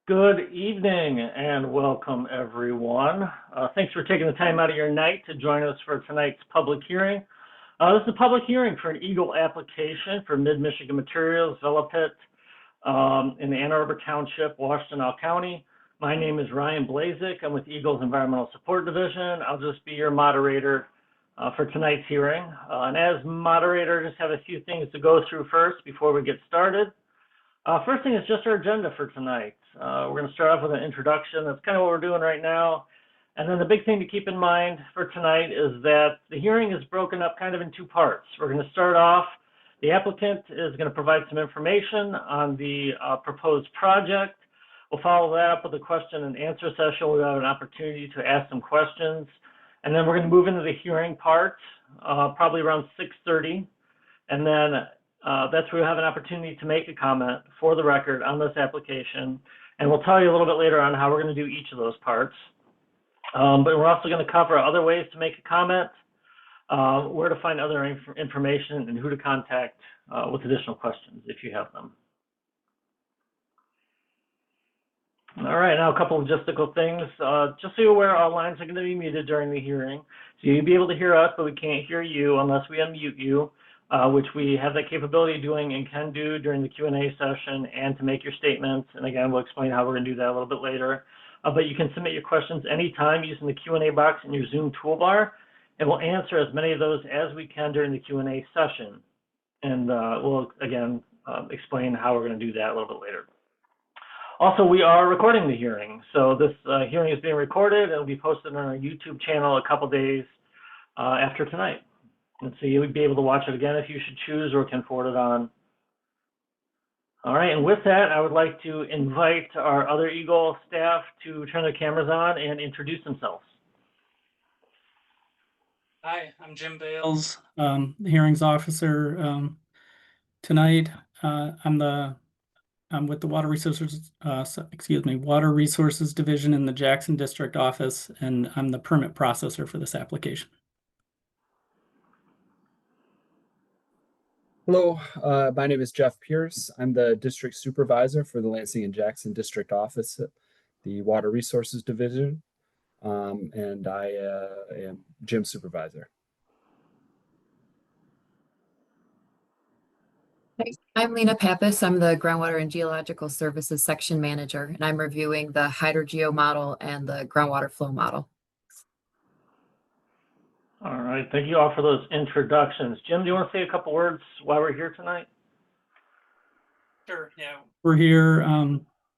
Good evening and welcome everyone. Thanks for taking the time out of your night to join us for tonight's public hearing. This is a public hearing for an EGLE application for Mid-Michigan Materials Vella Pit in the Arbor Township, Washtenaw County. My name is Ryan Blazik. I'm with EGLE's Environmental Support Division. I'll just be your moderator for tonight's hearing. And as moderator, just have a few things to go through first before we get started. First thing is just our agenda for tonight. We're going to start off with an introduction. That's kind of what we're doing right now. And then the big thing to keep in mind for tonight is that the hearing is broken up kind of in two parts. We're going to start off, the applicant is going to provide some information on the proposed project. We'll follow that up with a question and answer session. We'll have an opportunity to ask some questions. And then we're going to move into the hearing part, probably around 6:30. And then that's where we'll have an opportunity to make a comment for the record on this application. And we'll tell you a little bit later on how we're going to do each of those parts. But we're also going to cover other ways to make a comment, where to find other information, and who to contact with additional questions if you have them. All right, now a couple of logistical things. Just so you're aware, our lines are going to be muted during the hearing. So you'll be able to hear us, but we can't hear you unless we unmute you. Which we have that capability of doing and can do during the Q&A session and to make your statements. And again, we'll explain how we're going to do that a little bit later. But you can submit your questions anytime using the Q&A box in your Zoom toolbar, and we'll answer as many of those as we can during the Q&A session. And we'll, again, explain how we're going to do that a little bit later. Also, we are recording the hearing. So this hearing is being recorded and will be posted on our YouTube channel a couple days after tonight. And so you would be able to watch it again if you should choose, or can forward it on. All right, and with that, I would like to invite our other EGLE staff to turn their cameras on and introduce themselves. Hi, I'm Jim Bales, the hearings officer tonight. I'm with the Water Resources Division in the Jackson District Office, and I'm the permit processor for this application. Hello, my name is Jeff Pierce. I'm the district supervisor for the Lansing and Jackson District Office at the Water Resources Division, and I am gym supervisor. I'm Lena Pappas. I'm the Groundwater and Geological Services Section Manager, and I'm reviewing the hydrogeo model and the groundwater flow model. All right, thank you all for those introductions. Jim, do you want to say a couple words while we're here tonight? Sure, yeah. We're here,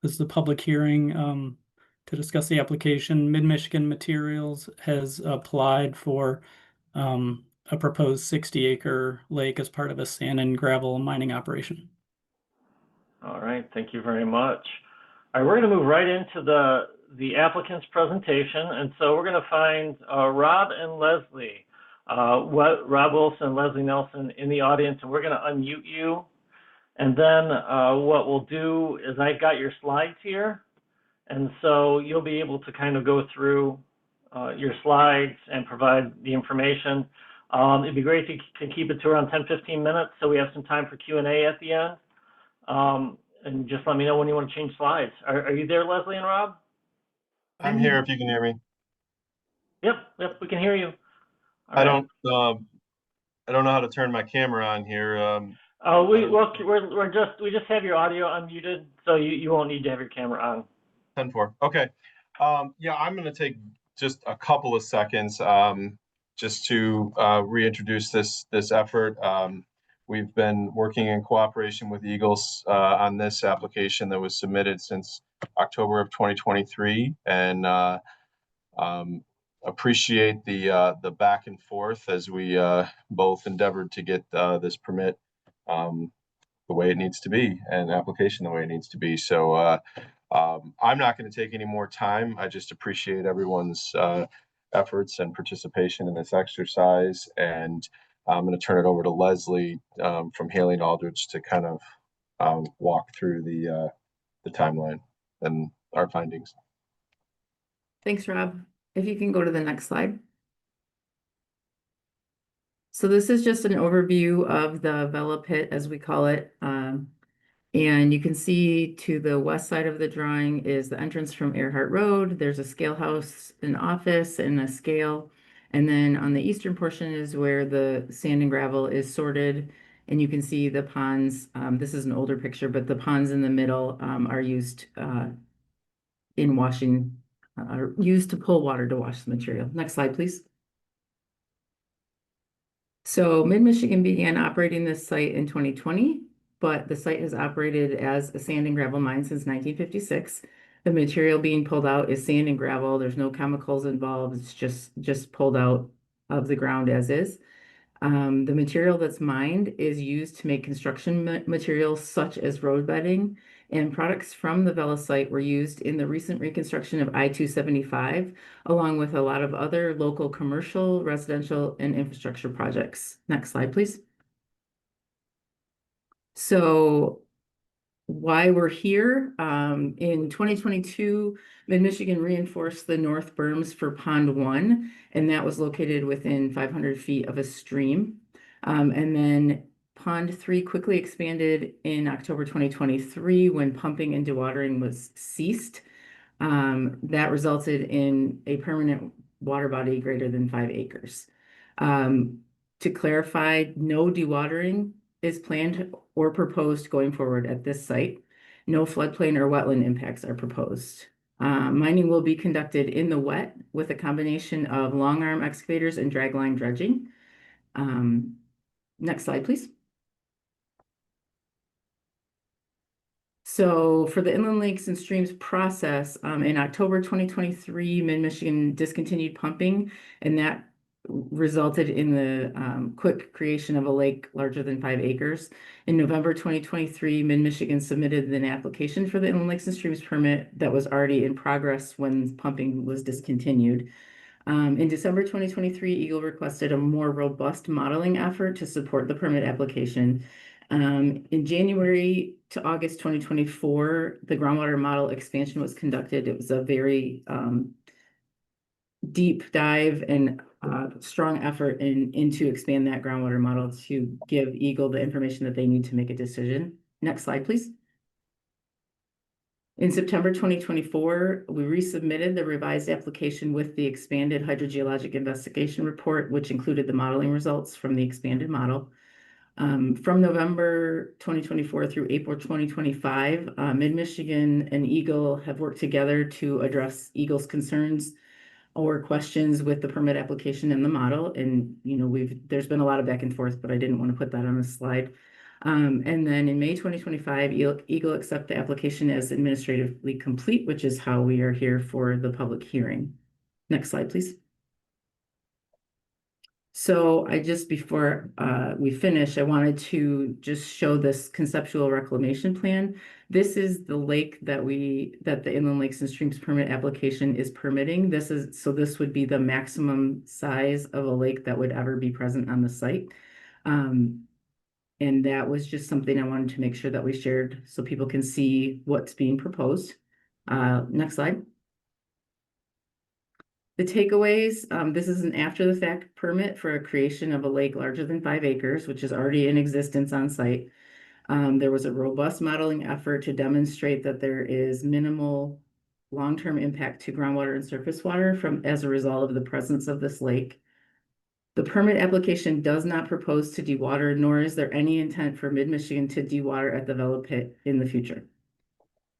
this is a public hearing to discuss the application. Mid-Michigan Materials has applied for a proposed 60-acre lake as part of a sand and gravel mining operation. All right, thank you very much. All right, we're going to move right into the applicant's presentation, and so we're going to find Rob and Leslie, Rob Wilson and Leslie Nelson in the audience, and we're going to unmute you. And then what we'll do is I've got your slides here, and so you'll be able to kind of go through your slides and provide the information. It'd be great if you can keep it to around 10-15 minutes so we have some time for Q&A at the end. And just let me know when you want to change slides. Are you there, Leslie and Rob? I'm here if you can hear me. Yep, we can hear you. I don't know how to turn my camera on here. We just have your audio unmuted, so you won't need to have your camera on. 10-4. Okay. Yeah, I'm going to take just a couple of seconds just to reintroduce this effort. We've been working in cooperation with EGLES on this application that was submitted since October of 2023, and appreciate the back and forth as we both endeavored to get this permit the way it needs to be, and application the way it needs to be. So I'm not going to take any more time. I just appreciate everyone's efforts and participation in this exercise, and I'm going to turn it over to Leslie from Haley and Aldrich to kind of walk through the timeline and our findings. Thanks, Rob. If you can go to the next slide. So this is just an overview of the Vella pit, as we call it. And you can see to the west side of the drawing is the entrance from Earhart Road. There's a scale house, an office, and a scale. And then on the eastern portion is where the sand and gravel is sorted. And you can see the ponds. This is an older picture, but the ponds in the middle are used in washing, are used to pull water to wash the material. Next slide, please. So Mid-Michigan began operating this site in 2020, but the site has operated as a sand and gravel mine since 1956. The material being pulled out is sand and gravel. There's no chemicals involved. It's just pulled out of the ground as is. The material that's mined is used to make construction materials such as road bedding, and products from the Vella site were used in the recent reconstruction of I-275, along with a lot of other local commercial, residential, and infrastructure projects. Next slide, please. So why we're here, in 2022, Mid-Michigan reinforced the north berms for Pond 1, and that was located within 500 feet of a stream. And then Pond 3 quickly expanded in October 2023 when pumping and dewatering was ceased. That resulted in a permanent water body greater than 5 acres. To clarify, no dewatering is planned or proposed going forward at this site. No floodplain or wetland impacts are proposed. Mining will be conducted in the wet with a combination of long arm excavators and dragline dredging. Next slide, please. So for the inland lakes and streams process, in October 2023, Mid-Michigan discontinued pumping, and that resulted in the quick creation of a lake larger than 5 acres. In November 2023, Mid-Michigan submitted an application for the inland lakes and streams permit that was already in progress when pumping was discontinued. In December 2023, EGLE requested a more robust modeling effort to support the permit application. In January to August 2024, the groundwater model expansion was conducted. It was a very deep dive and strong effort into expand that groundwater model to give EGLE the information that they need to make a decision. Next slide, please. In September 2024, we resubmitted the revised application with the expanded hydrogeologic investigation report, which included the modeling results from the expanded model. From November 2024 through April 2025, Mid-Michigan and EGLE have worked together to address EGLE's concerns or questions with the permit application and the model. And, you know, there's been a lot of back and forth, but I didn't want to put that on the slide. And then in May 2025, EGLE accepted the application as administratively complete, which is how we are here for the public hearing. Next slide, please. So before we finish, I wanted to just show this conceptual reclamation plan. This is the lake that the Inland Lakes and Streams permit application is permitting. This would be the maximum size of a lake that would ever be present on the site. And that was just something I wanted to make sure that we shared so people can see what's being proposed. Next slide. The takeaways, this is an after the fact permit for a creation of a lake larger than 5 acres, which is already in existence on site. There was a robust modeling effort to demonstrate that there is minimal long-term impact to groundwater and surface water as a result of the presence of this lake. The permit application does not propose to dewater, nor is there any intent for Mid-Michigan to dewater at the Vella pit in the future.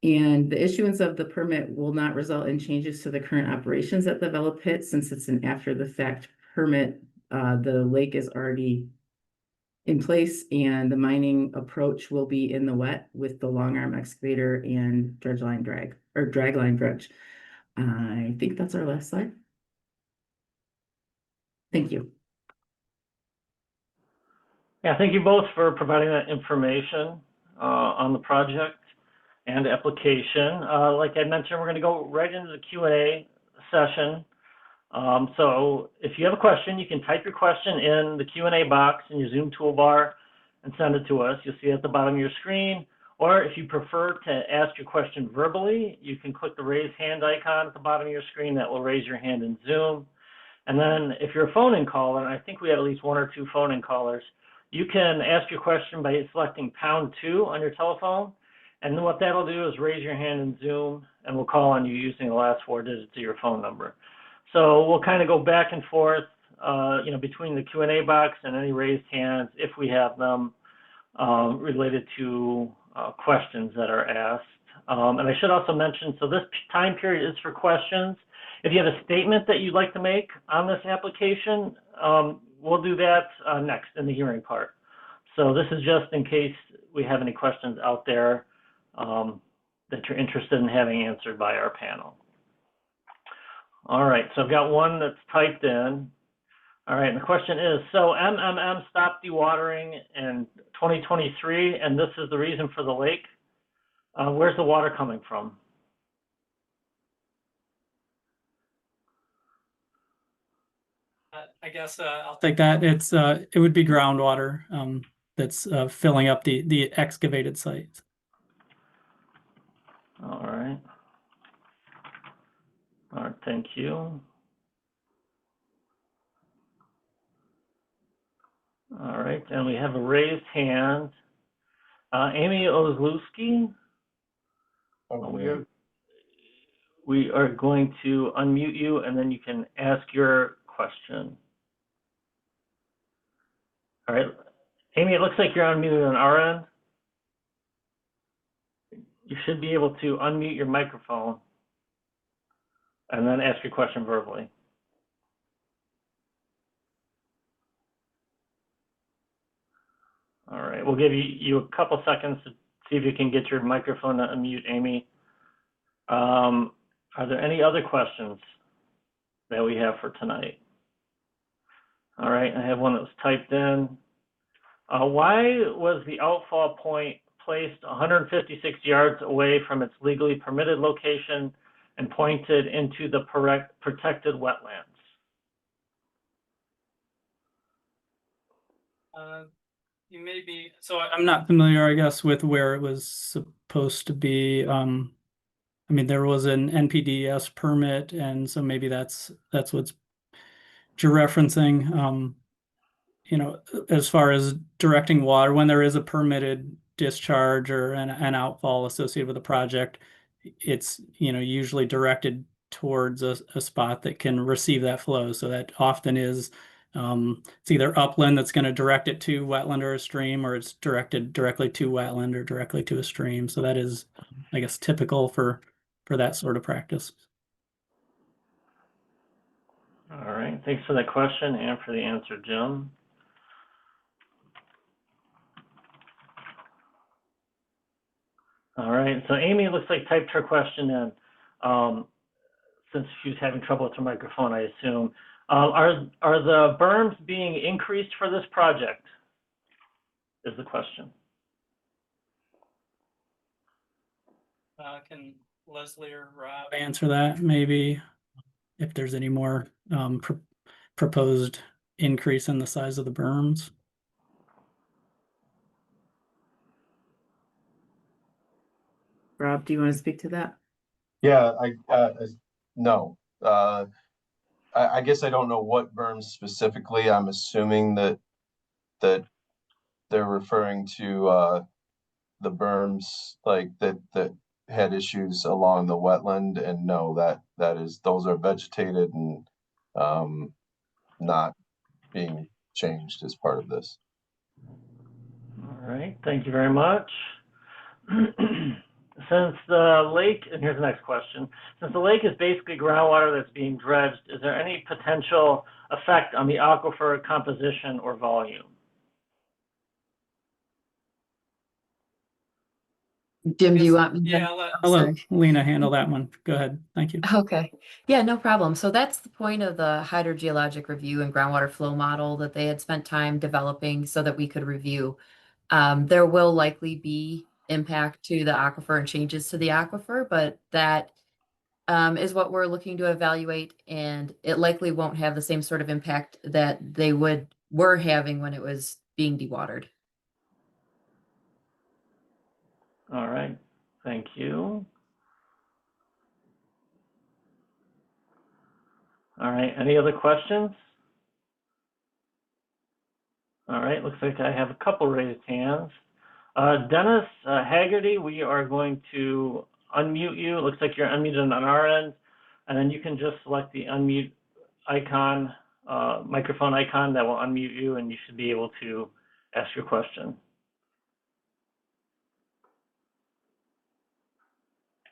And the issuance of the permit will not result in changes to the current operations at the Vella pit since it's an after the fact permit. The lake is already in place and the mining approach will be in the wet with the long arm excavator and dragline dredge. I think that's our last slide. Thank you. Yeah, thank you both for providing that information on the project and application. Like I mentioned, we're going to go right into the Q&A session. So if you have a question, you can type your question in the Q&A box in your Zoom toolbar and send it to us. You'll see it at the bottom of your screen. Or if you prefer to ask your question verbally, you can click the raise hand icon at the bottom of your screen. That will raise your hand in Zoom. And then if you're a phone-in caller, and I think we have at least 1 or 2 phone-in callers, you can ask your question by selecting #2 on your telephone. And then what that'll do is raise your hand in Zoom, and we'll call on you using the last 4 digits of your phone number. So we'll kind of go back and forth, between the Q&A box and any raised hands if we have them related to questions that are asked. And I should also mention, so this time period is for questions. If you have a statement that you'd like to make on this application, we'll do that next in the hearing part. So this is just in case we have any questions out there that you're interested in having answered by our panel. All right, so I've got one that's typed in. All right, and the question is, so MMM stopped dewatering in 2023, and this is the reason for the lake. Where's the water coming from? I guess I'll take that. It would be groundwater that's filling up the excavated sites. All right. All right, thank you. All right, and we have a raised hand. Amy Ozlowski. We are going to unmute you, and then you can ask your question. All right, Amy, it looks like you're unmuted on our end. You should be able to unmute your microphone and then ask your question verbally. All right, we'll give you a couple seconds to see if you can get your microphone to unmute, Amy. Are there any other questions that we have for tonight? All right, I have one that was typed in. Why was the outfall point placed 156 yards away from its legally permitted location and pointed into the protected wetlands? You may be, so I'm not familiar, I guess, with where it was supposed to be. I mean, there was an NPDES permit, and so maybe that's what's you're referencing. As far as directing water, when there is a permitted discharge or an outfall associated with a project, it's usually directed towards a spot that can receive that flow. So that often is it's either upland that's going to direct it to wetland or a stream, or it's directed directly to wetland or directly to a stream. So that is, I guess, typical for that sort of practice. All right, thanks for that question and for the answer, Jim. All right, so Amy looks like typed her question in. Since she's having trouble with her microphone, I assume. Are the berms being increased for this project? Is the question. Can Leslie or Rob answer that? Maybe if there's any more proposed increase in the size of the berms. Rob, do you want to speak to that? Yeah, no. I guess I don't know what berms specifically. I'm assuming that they're referring to the berms like that had issues along the wetland, and no, those are vegetated and not being changed as part of this. All right, thank you very much. Since the lake, and here's the next question, since the lake is basically groundwater that's being dredged, is there any potential effect on the aquifer composition or volume? Jim, do you want me to? Yeah, I'll let Sorry. Lena handle that one. Go ahead. Thank you. Okay, yeah, no problem. So that's the point of the hydrogeologic review and groundwater flow model that they had spent time developing so that we could review. There will likely be impact to the aquifer and changes to the aquifer, but that is what we're looking to evaluate, and it likely won't have the same sort of impact that they were having when it was being dewatered. All right, thank you. All right, any other questions? All right, looks like I have a couple raised hands. Dennis Haggerty, we are going to unmute you. It looks like you're unmuted on our end, and then you can just select the unmute icon, microphone icon that will unmute you, and you should be able to ask your question.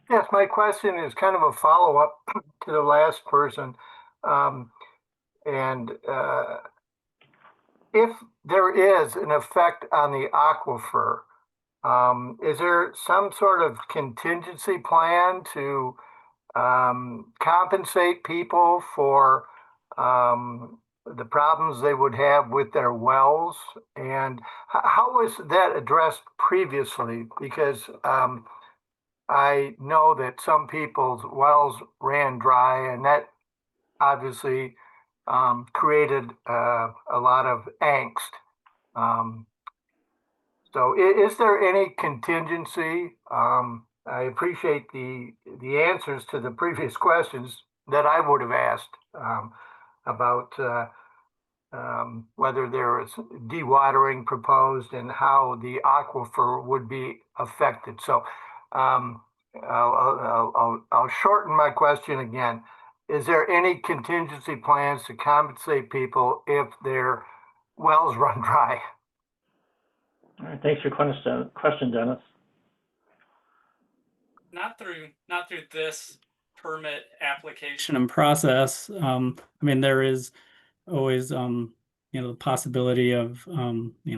Yes, my question is kind of a follow-up to the last person. If there is an effect on the aquifer, is there some sort of contingency plan to compensate people for the problems they would have with their wells? And how was that addressed previously? Because I know that some people's wells ran dry, and that obviously created a lot of angst. So is there any contingency? I appreciate the answers to the previous questions that I would have asked about whether there is dewatering proposed and how the aquifer would be affected. So I'll shorten my question again. Is there any contingency plans to compensate people if their wells run dry? All right, thanks for your question, Dennis. Not through this permit application and process. I mean, there is always, the possibility of,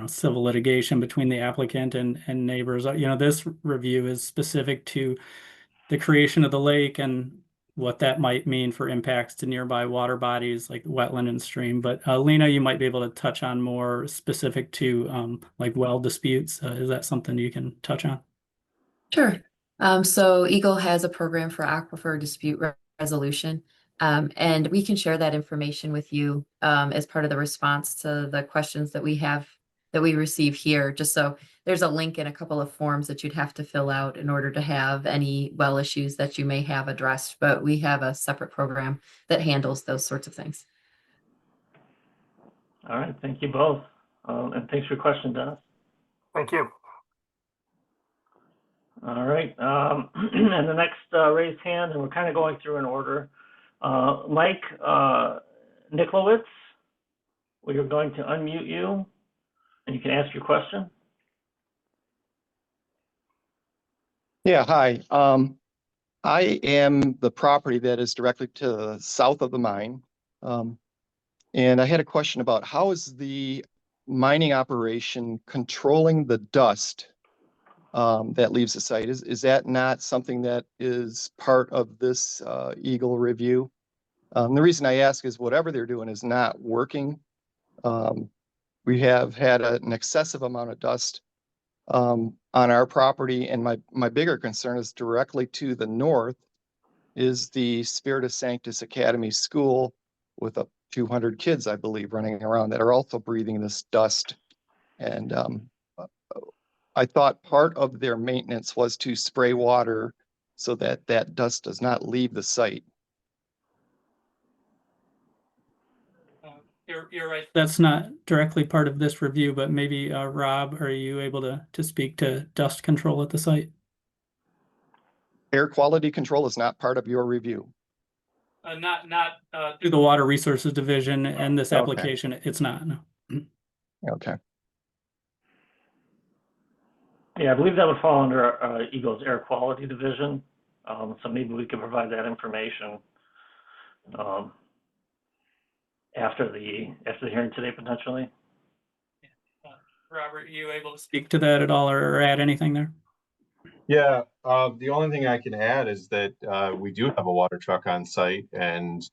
civil litigation between the applicant and neighbors. This review is specific to the creation of the lake and what that might mean for impacts to nearby water bodies like wetland and stream. But Lena, you might be able to touch on more specific to like well disputes. Is that something you can touch on? Sure. So EGLE has a program for aquifer dispute resolution, and we can share that information with you as part of the response to the questions that we receive here. Just so there's a link and a couple of forms that you'd have to fill out in order to have any well issues that you may have addressed, but we have a separate program that handles those sorts of things. All right, thank you both. And thanks for your question, Dennis. Thank you. All right, and the next raised hand, and we're kind of going through in order. Mike Niklowitz, we are going to unmute you, and you can ask your question. Yeah, hi. I am the property that is directly to the south of the mine. And I had a question about how is the mining operation controlling the dust that leaves the site? Is that not something that is part of this EGLE review? The reason I ask is whatever they're doing is not working. We have had an excessive amount of dust on our property, and my bigger concern is directly to the north is the Spiritus Sanctus Academy School with 200 kids, I believe, running around that are also breathing this dust. And I thought part of their maintenance was to spray water so that that dust does not leave the site. You're right. That's not directly part of this review, but maybe Rob, are you able to speak to dust control at the site? Air quality control is not part of your review. Not through the Water Resources Division and this application. Okay. It's not. No. Okay. Yeah, I believe that would fall under EGLE's Air Quality Division. So maybe we can provide that information after the hearing today, potentially. Robert, are you able to speak to that at all or add anything there? Yeah, the only thing I can add is that we do have a water truck on site, and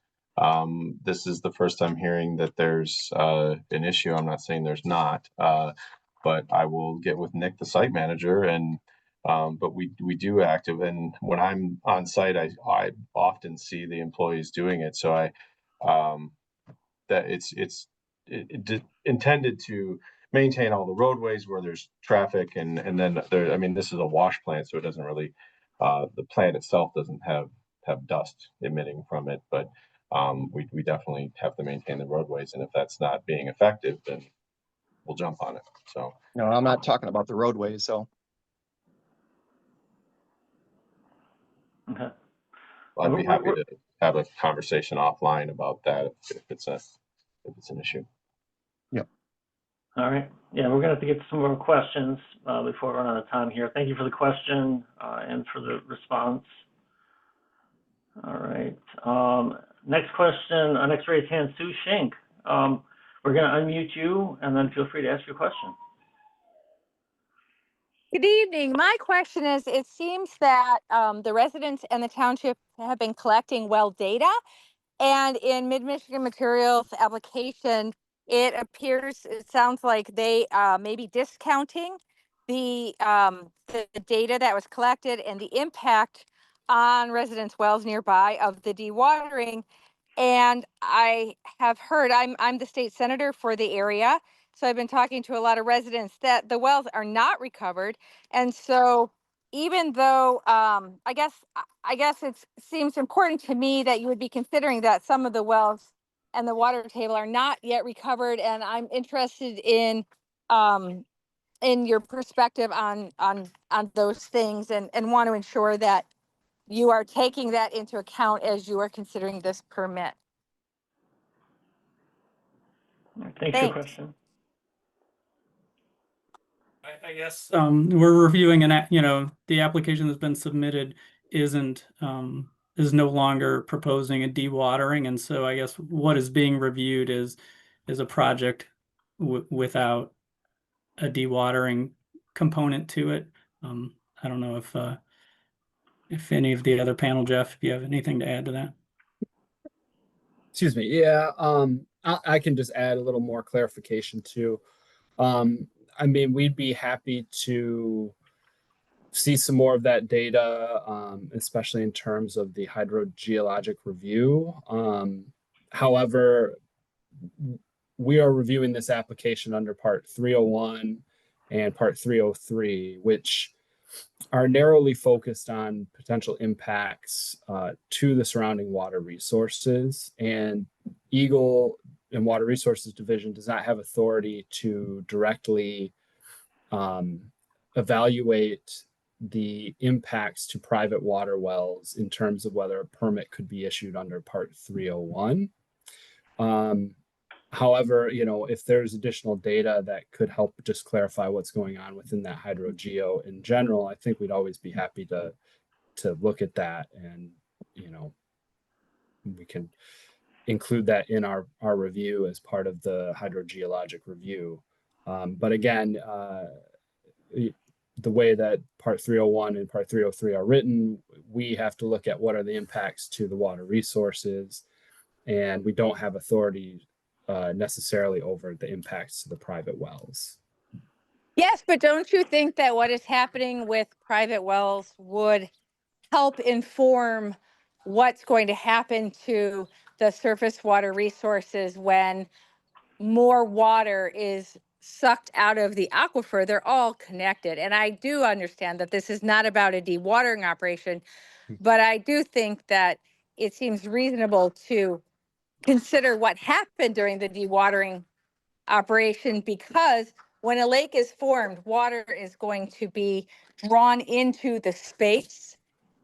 this is the first time hearing that there's an issue. I'm not saying there's not, but I will get with Nick, the site manager, and but we do active. And when I'm on site, I often see the employees doing it. So that it's intended to maintain all the roadways where there's traffic, and then there. I mean, this is a wash plant, so it doesn't really. The plant itself doesn't have dust emitting from it, but we definitely have to maintain the roadways, and if that's not being effective, then we'll jump on it. So No, I'm not talking about the roadways, so. Okay. I'd be happy to have a conversation offline about that if it's an issue. Yep. All right. Yeah, we're gonna have to get to some more questions before we run out of time here. Thank you for the question and for the response. All right. Next question, next raised hand, Sue Shink. We're gonna unmute you and then feel free to ask your question. Good evening. My question is, it seems that the residents and the township have been collecting well data, and in Mid-Michigan Materials application, it sounds like they may be discounting the data that was collected and the impact on residents' wells nearby of the dewatering. And I have heard, I'm the state senator for the area, so I've been talking to a lot of residents that the wells are not recovered. And so even though I guess it seems important to me that you would be considering that some of the wells and the water table are not yet recovered, and I'm interested in your perspective on those things, and want to ensure that you are taking that into account as you are considering this permit. Thanks for your question. I guess we're reviewing the application that's been submitted is no longer proposing a dewatering, and so I guess what is being reviewed is a project without a dewatering component to it. I don't know if any of the other panel, Jeff, if you have anything to add to that. Excuse me. Yeah, I can just add a little more clarification too. I mean, we'd be happy to see some more of that data, especially in terms of the hydrogeologic review. However, we are reviewing this application under Part 301 and Part 303, which are narrowly focused on potential impacts to the surrounding water resources. And EGLE and Water Resources Division does not have authority to directly evaluate the impacts to private water wells in terms of whether a permit could be issued under Part 301. However, if there's additional data that could help just clarify what's going on within that hydrogeo in general, I think we'd always be happy to look at that, and we can include that in our review as part of the hydrogeologic review. But again, the way that Part 301 and Part 303 are written, we have to look at what are the impacts to the water resources, and we don't have authority necessarily over the impacts to the private wells. Yes, but don't you think that what is happening with private wells would help inform what's going to happen to the surface water resources when more water is sucked out of the aquifer? They're all connected. And I do understand that this is not about a dewatering operation, but I do think that it seems reasonable to consider what happened during the dewatering operation, because when a lake is formed, water is going to be drawn into the space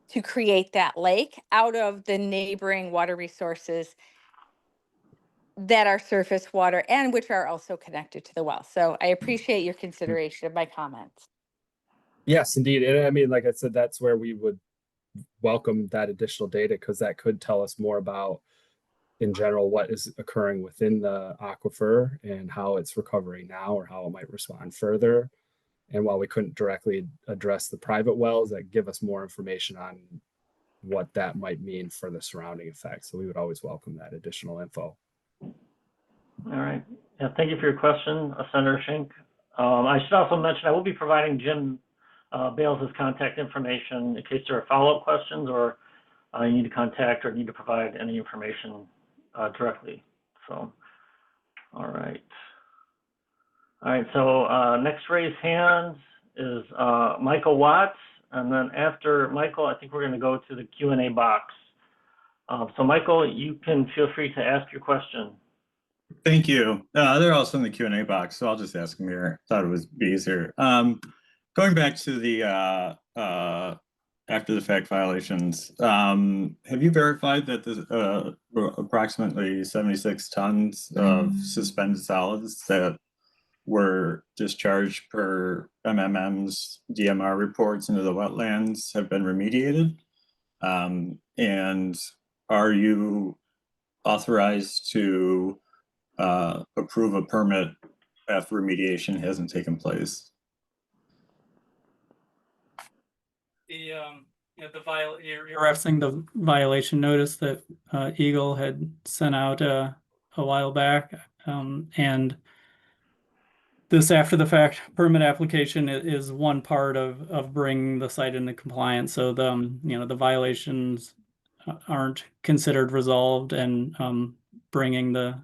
to create that lake out of the neighboring water resources that are surface water and which are also connected to the well. So I appreciate your consideration of my comments. Yes, indeed. And I mean, like I said, that's where we would welcome that additional data, because that could tell us more about, in general, what is occurring within the aquifer and how it's recovering now, or how it might respond further. And while we couldn't directly address the private wells, that give us more information on what that might mean for the surrounding effects. So we would always welcome that additional info. All right. Yeah, thank you for your question, Senator Shink. I should also mention I will be providing Jim Bales' contact information in case there are follow-up questions, or you need to contact or need to provide any information directly. So, all right. All right, so next raised hands is Michael Watts, and then after Michael, I think we're going to go to the Q&A box. So Michael, you can feel free to ask your question. Thank you. They're also in the Q&A box, so I'll just ask them here. Thought it was easier. Going back to the after the fact violations, have you verified that the approximately 76 tons of suspended solids that were discharged per MMM's DMR reports into the wetlands have been remediated? And are you authorized to approve a permit if remediation hasn't taken place? You're referencing the violation notice that EGLE had sent out a while back, and this after the fact permit application is one part of bringing the site into compliance. So the violations aren't considered resolved, and bringing the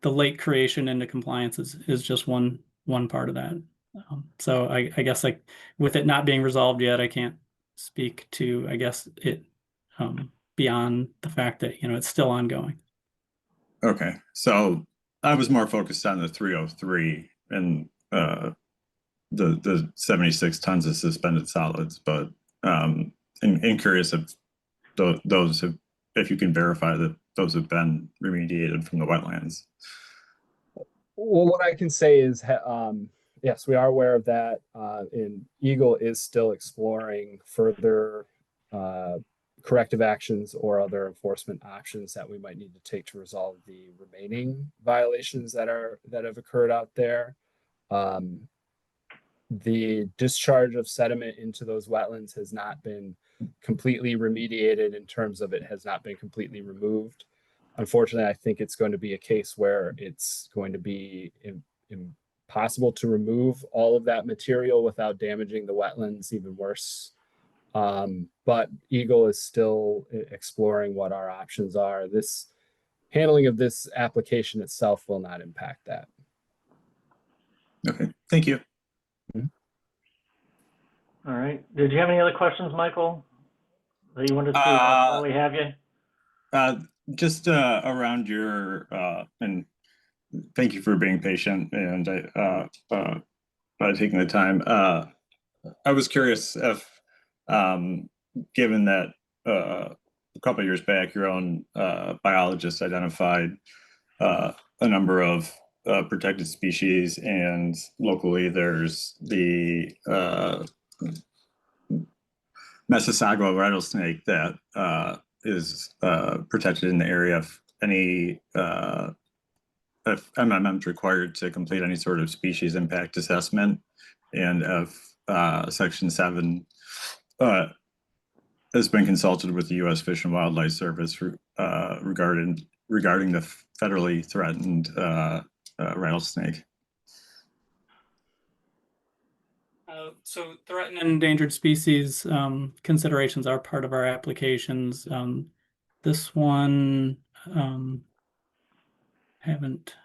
lake creation into compliance is just one part of that. So I guess, like, with it not being resolved yet, I can't speak to, I guess, it beyond the fact that it's still ongoing. Okay, so I was more focused on the 303 and the 76 tons of suspended solids, but and curious if those have, if you can verify that those have been remediated from the wetlands. Well, what I can say is, yes, we are aware of that. And EGLE is still exploring further corrective actions or other enforcement options that we might need to take to resolve the remaining violations that have occurred out there. The discharge of sediment into those wetlands has not been completely remediated in terms of it has not been completely removed. Unfortunately, I think it's going to be a case where it's going to be impossible to remove all of that material without damaging the wetlands even worse. But EGLE is still exploring what our options are. This handling of this application itself will not impact that. Okay, thank you. All right. Did you have any other questions, Michael, that you wanted to ask while we have you? Just around your and thank you for being patient and by taking the time. I was curious if, given that a couple of years back, your own biologist identified a number of protected species, and locally there's the Mississauga rattlesnake that is protected in the area. If any, if MMM's required to complete any sort of species impact assessment, and if Section 7 has been consulted with the U.S. Fish and Wildlife Service regarding the federally threatened rattlesnake. So threatened and endangered species considerations are part of our applications. This one, haven't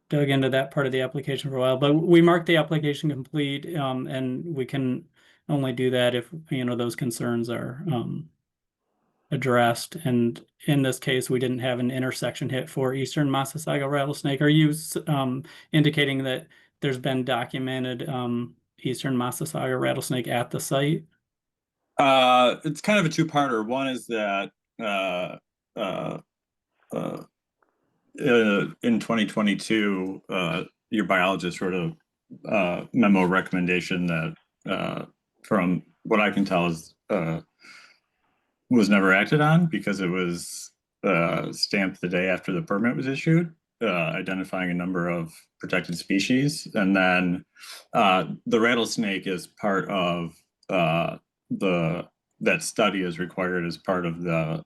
dug into that part of the application for a while, but we marked the application complete, and we can only do that if those concerns are addressed. And in this case, we didn't have an intersection hit for eastern Mississauga rattlesnake. Are you indicating that there's been documented eastern Mississauga rattlesnake at the site? It's kind of a two-parter. One is that in 2022, your biologist wrote a memo recommendation that, from what I can tell, is was never acted on because it was stamped the day after the permit was issued, identifying a number of protected species. And then the rattlesnake is part of that study is required as part of the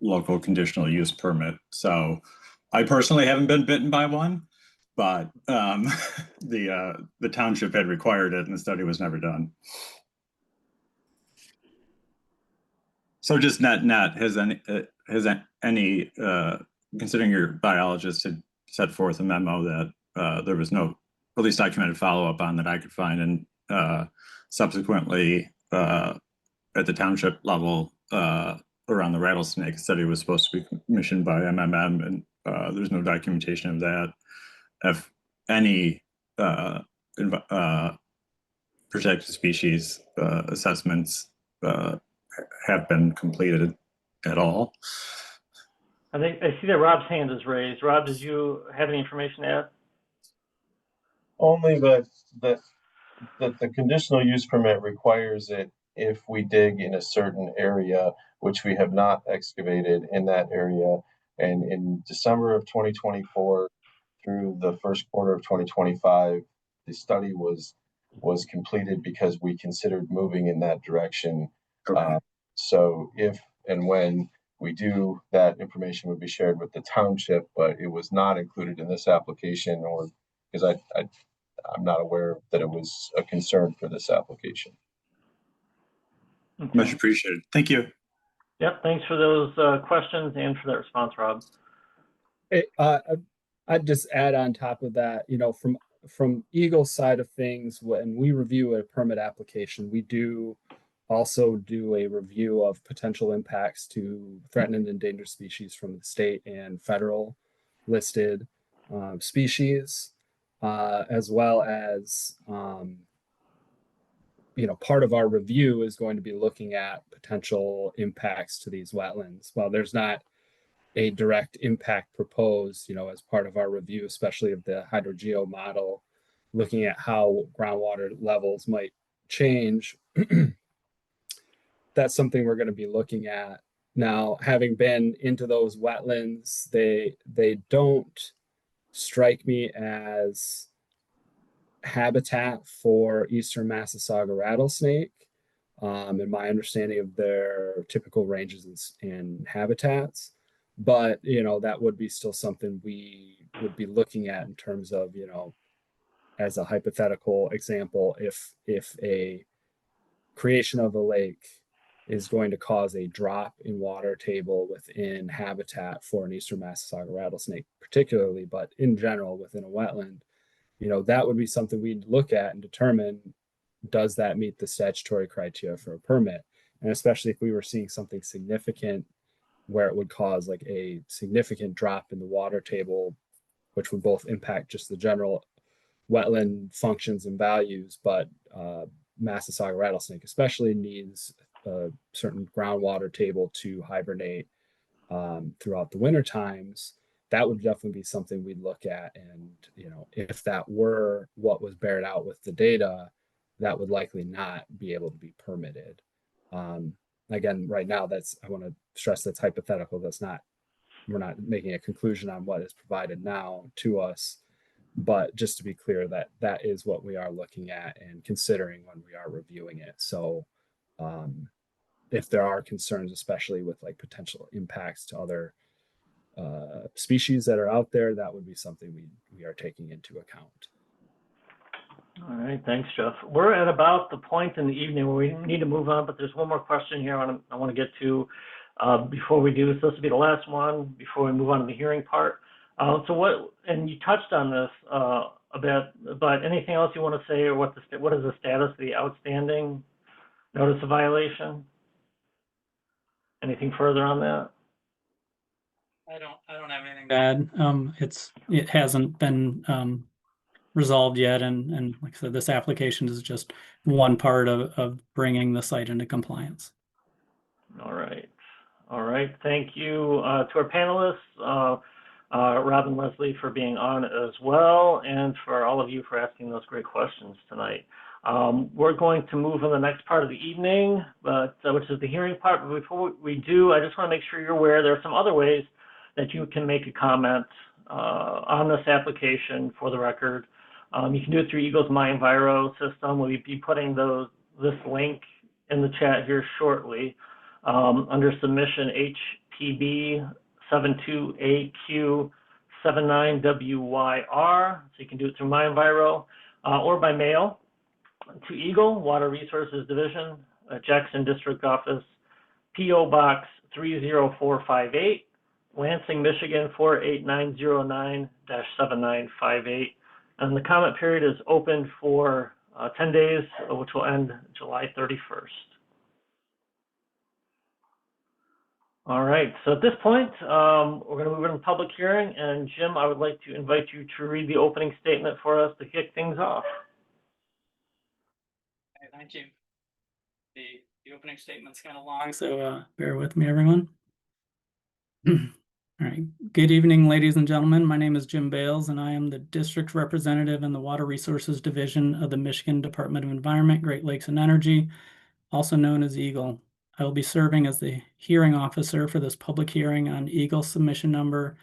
local conditional use permit. So I personally haven't been bitten by one, but the township had required it and the study was never done. So just net, has any considering your biologist had set forth a memo that there was no, at least documented follow-up on that I could find, and subsequently at the township level around the rattlesnake study was supposed to be commissioned by MMM, and there's no documentation of that. If any protected species assessments have been completed at all. I see that Rob's hand is raised. Rob, did you have any information to add? Only that the conditional use permit requires it if we dig in a certain area, which we have not excavated in that area. And in December of 2024 through the first quarter of 2025, the study was completed because we considered moving in that direction. Okay. So if and when we do, that information would be shared with the township, but it was not included in this application, or because I'm not aware that it was a concern for this application. Okay. Much appreciated. Thank you. Yep, thanks for those questions and for that response, Rob. I'd just add on top of that, you know, from EGLE's side of things, when we review a permit application, we do also do a review of potential impacts to threatened and endangered species from the state and federal listed species, as well as, you know, part of our review is going to be looking at potential impacts to these wetlands. While there's not a direct impact proposed, you know, as part of our review, especially of the hydrogeo model, looking at how groundwater levels might change, that's something we're going to be looking at. Now, having been into those wetlands, they don't strike me as habitat for eastern Massasauga rattlesnake, in my understanding of their typical ranges and habitats. But, you know, that would be still something we would be looking at in terms of, you know, as a hypothetical example, if a creation of a lake is going to cause a drop in water table within habitat for an eastern Massasauga rattlesnake particularly, but in general within a wetland, you know, that would be something we'd look at and determine, does that meet the statutory criteria for a permit? And especially if we were seeing something significant where it would cause like a significant drop in the water table, which would both impact just the general wetland functions and values, but Massasauga rattlesnake especially needs a certain groundwater table to hibernate throughout the winter times. That would definitely be something we'd look at. And, you know, if that were what was bared out with the data, that would likely not be able to be permitted. Again, right now, I want to stress that's hypothetical. We're not making a conclusion on what is provided now to us, but just to be clear that is what we are looking at and considering when we are reviewing it. So if there are concerns, especially with like potential impacts to other species that are out there, that would be something we are taking into account. All right, thanks, Jeff. We're at about the point in the evening where we need to move on, but there's one more question here I want to get to before we do. So this will be the last one before we move on to the hearing part. And you touched on this a bit, but anything else you want to say, or what is the status of the outstanding notice of violation? Anything further on that? I don't have anything to add. It hasn't been resolved yet, and like I said, this application is just one part of bringing the site into compliance. All right. Thank you to our panelists, Rob and Leslie, for being on as well, and for all of you for asking those great questions tonight. We're going to move on the next part of the evening, which is the hearing part. But before we do, I just want to make sure you're aware there are some other ways that you can make a comment on this application for the record. You can do it through EGLE's MyEnviro system. We'll be putting this link in the chat here shortly under submission HPB 72AQ79WYR. So you can do it through MyEnviro or by mail to EGLE, Water Resources Division, Jackson District Office, P.O. Box 30458, Lansing, Michigan 48909-7958. And the comment period is open for 10 days, which will end July 31st. All right, so at this point, we're going to move into the public hearing, and Jim, I would like to invite you to read the opening statement for us to kick things off. Okay, thank you. The opening statement's kind of long, so bear with me, everyone. All right. Good evening, ladies and gentlemen. My name is Jim Bales, and I am the district representative in the Water Resources Division of the Michigan Department of Environment, Great Lakes and Energy, also known as EGLE. I will be serving as the hearing officer for this public hearing on EGLE submission number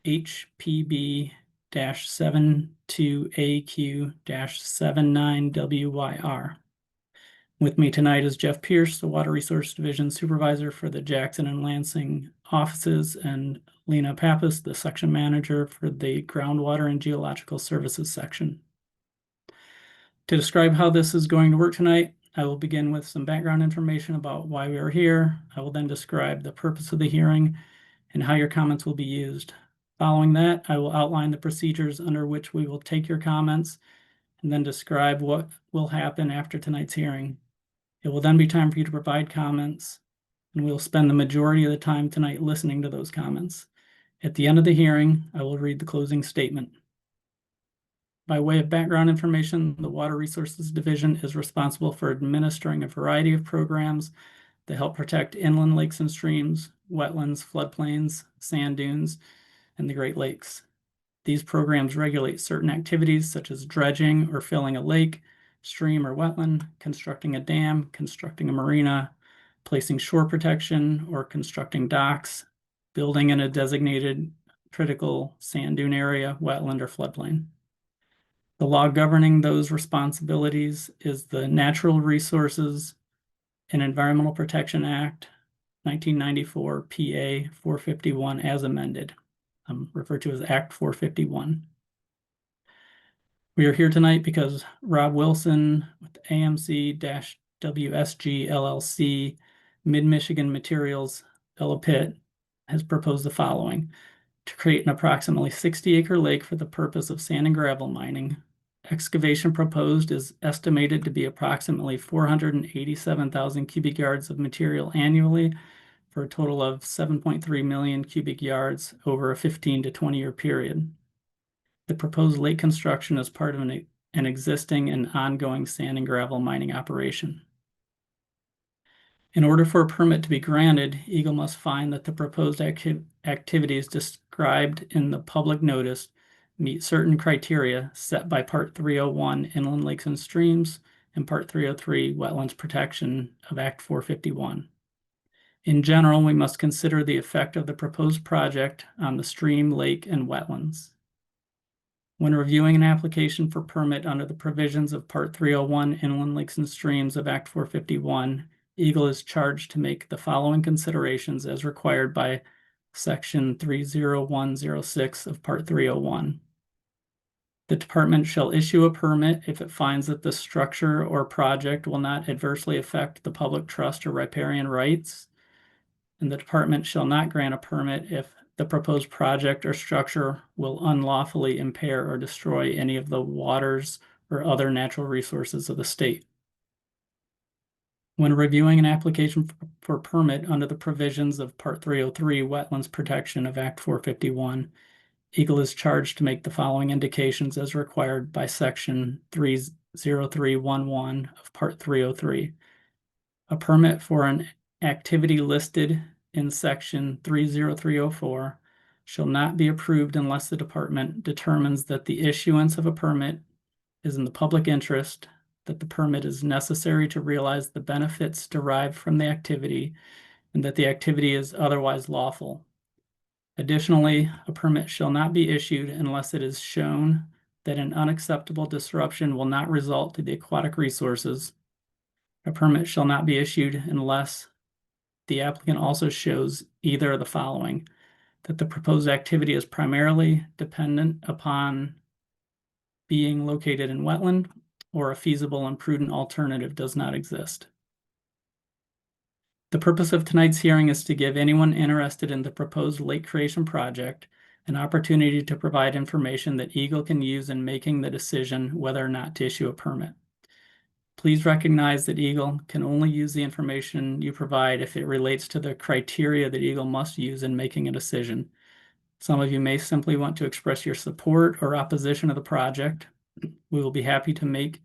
HPB-72AQ-79WYR. With me tonight is Jeff Pierce, the Water Resource Division Supervisor for the Jackson and Lansing offices, and Lena Pappas, the Section Manager for the Groundwater and Geological Services section. To describe how this is going to work tonight, I will begin with some background information about why we are here. I will then describe the purpose of the hearing and how your comments will be used. Following that, I will outline the procedures under which we will take your comments and then describe what will happen after tonight's hearing. It will then be time for you to provide comments, and we'll spend the majority of the time tonight listening to those comments. At the end of the hearing, I will read the closing statement. By way of background information, the Water Resources Division is responsible for administering a variety of programs that help protect inland lakes and streams, wetlands, floodplains, sand dunes, and the Great Lakes. These programs regulate certain activities such as dredging or filling a lake, stream or wetland, constructing a dam, constructing a marina, placing shore protection or constructing docks, building in a designated critical sand dune area, wetland, or floodplain. The law governing those responsibilities is the Natural Resources and Environmental Protection Act, 1994 PA 451 as amended, referred to as Act 451. We are here tonight because Rob Wilson with AMC-WSG LLC, Mid-Michigan Materials, Vella Pit, has proposed the following: to create an approximately 60-acre lake for the purpose of sand and gravel mining. Excavation proposed is estimated to be approximately 487,000 cubic yards of material annually, for a total of 7.3 million cubic yards over a 15 to 20-year period. The proposed lake construction is part of an existing and ongoing sand and gravel mining operation. In order for a permit to be granted, EGLE must find that the proposed activities described in the public notice meet certain criteria set by Part 301 Inland Lakes and Streams and Part 303 Wetlands Protection of Act 451. In general, we must consider the effect of the proposed project on the stream, lake, and wetlands. When reviewing an application for permit under the provisions of Part 301 Inland Lakes and Streams of Act 451, EGLE is charged to make the following considerations as required by Section 30106 of Part 301. The department shall issue a permit if it finds that the structure or project will not adversely affect the public trust or riparian rights, and the department shall not grant a permit if the proposed project or structure will unlawfully impair or destroy any of the waters or other natural resources of the state. When reviewing an application for permit under the provisions of Part 303 Wetlands Protection of Act 451, EGLE is charged to make the following indications as required by Section 30311 of Part 303. A permit for an activity listed in Section 30304 shall not be approved unless the department determines that the issuance of a permit is in the public interest, that the permit is necessary to realize the benefits derived from the activity, and that the activity is otherwise lawful. Additionally, a permit shall not be issued unless it is shown that an unacceptable disruption will not result to the aquatic resources. A permit shall not be issued unless the applicant also shows either of the following: that the proposed activity is primarily dependent upon being located in wetland, or a feasible and prudent alternative does not exist. The purpose of tonight's hearing is to give anyone interested in the proposed lake creation project an opportunity to provide information that EGLE can use in making the decision whether or not to issue a permit. Please recognize that EGLE can only use the information you provide if it relates to the criteria that EGLE must use in making a decision. Some of you may simply want to express your support or opposition to the project. We will be happy to make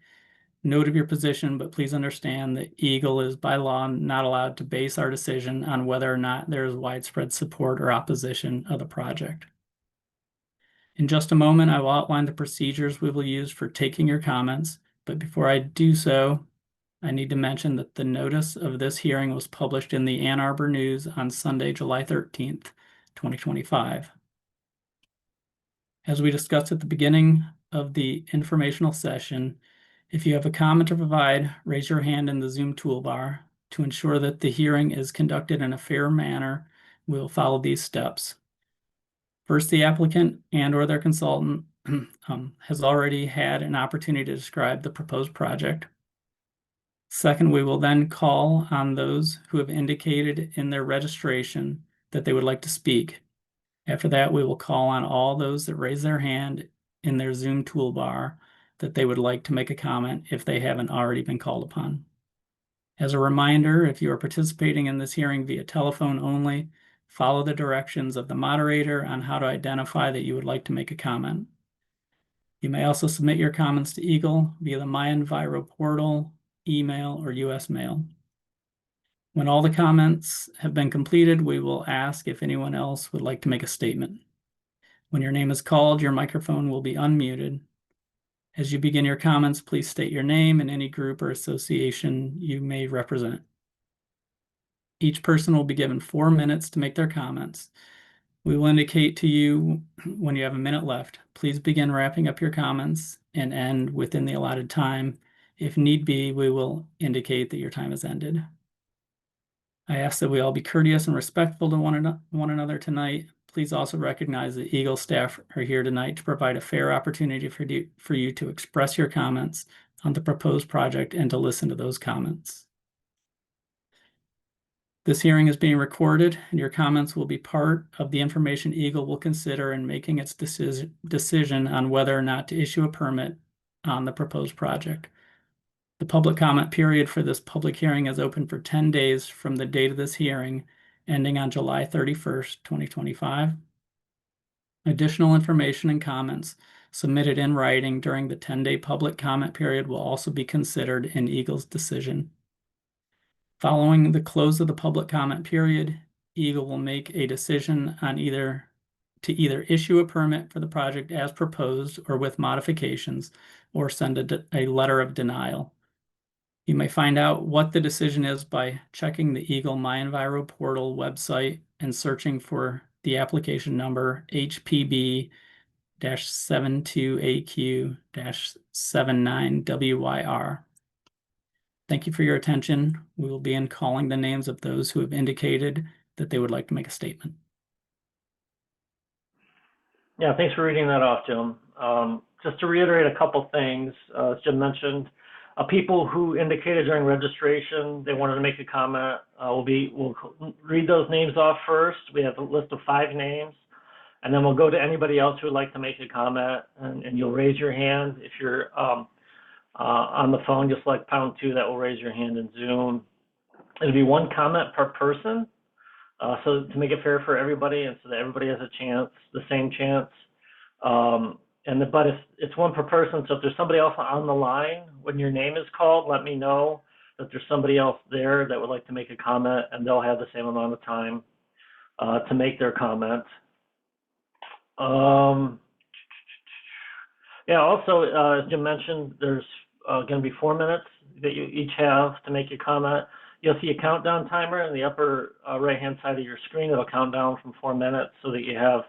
note of your position, but please understand that EGLE is by law not allowed to base our decision on whether or not there is widespread support or opposition of the project. In just a moment, I will outline the procedures we will use for taking your comments, but before I do so, I need to mention that the notice of this hearing was published in the Ann Arbor News on Sunday, July 13th, 2025. As we discussed at the beginning of the informational session, if you have a comment to provide, raise your hand in the Zoom toolbar. To ensure that the hearing is conducted in a fair manner, we will follow these steps. First, the applicant and/or their consultant has already had an opportunity to describe the proposed project. Second, we will then call on those who have indicated in their registration that they would like to speak. After that, we will call on all those that raise their hand in their Zoom toolbar that they would like to make a comment if they haven't already been called upon. As a reminder, if you are participating in this hearing via telephone only, follow the directions of the moderator on how to identify that you would like to make a comment. You may also submit your comments to EGLE via the MyEnviro portal, email, or US mail. When all the comments have been completed, we will ask if anyone else would like to make a statement. When your name is called, your microphone will be unmuted. As you begin your comments, please state your name and any group or association you may represent. Each person will be given 4 minutes to make their comments. We will indicate to you when you have a minute left. Please begin wrapping up your comments and end within the allotted time. If need be, we will indicate that your time has ended. I ask that we all be courteous and respectful to one another tonight. Please also recognize that EGLE staff are here tonight to provide a fair opportunity for you to express your comments on the proposed project and to listen to those comments. This hearing is being recorded, and your comments will be part of the information EGLE will consider in making its decision on whether or not to issue a permit on the proposed project. The public comment period for this public hearing is open for 10 days from the date of this hearing, ending on July 31st, 2025. Additional information and comments submitted in writing during the 10-day public comment period will also be considered in EGLE's decision. Following the close of the public comment period, EGLE will make a decision on either issue a permit for the project as proposed or with modifications, or send a letter of denial. You may find out what the decision is by checking the EGLE MyEnviro portal website and searching for the application number HPB-72AQ-79WYR. Thank you for your attention. We will begin calling the names of those who have indicated that they would like to make a statement. Yeah, thanks for reading that off, Jim. Just to reiterate a couple things, as Jim mentioned, people who indicated during registration they wanted to make a comment, we'll read those names off first. We have a list of 5 names, and then we'll go to anybody else who would like to make a comment, and you'll raise your hand. If you're on the phone, just select #2, that will raise your hand in Zoom. It'll be 1 comment per person, so to make it fair for everybody and so that everybody has a chance, the same chance. But if it's 1 per person, so if there's somebody else on the line, when your name is called, let me know that there's somebody else there that would like to make a comment, and they'll have the same amount of time to make their comment. Yeah, also, as Jim mentioned, there's going to be 4 minutes that you each have to make your comment. You'll see a countdown timer in the upper right-hand side of your screen. It'll count down from 4 minutes so that you have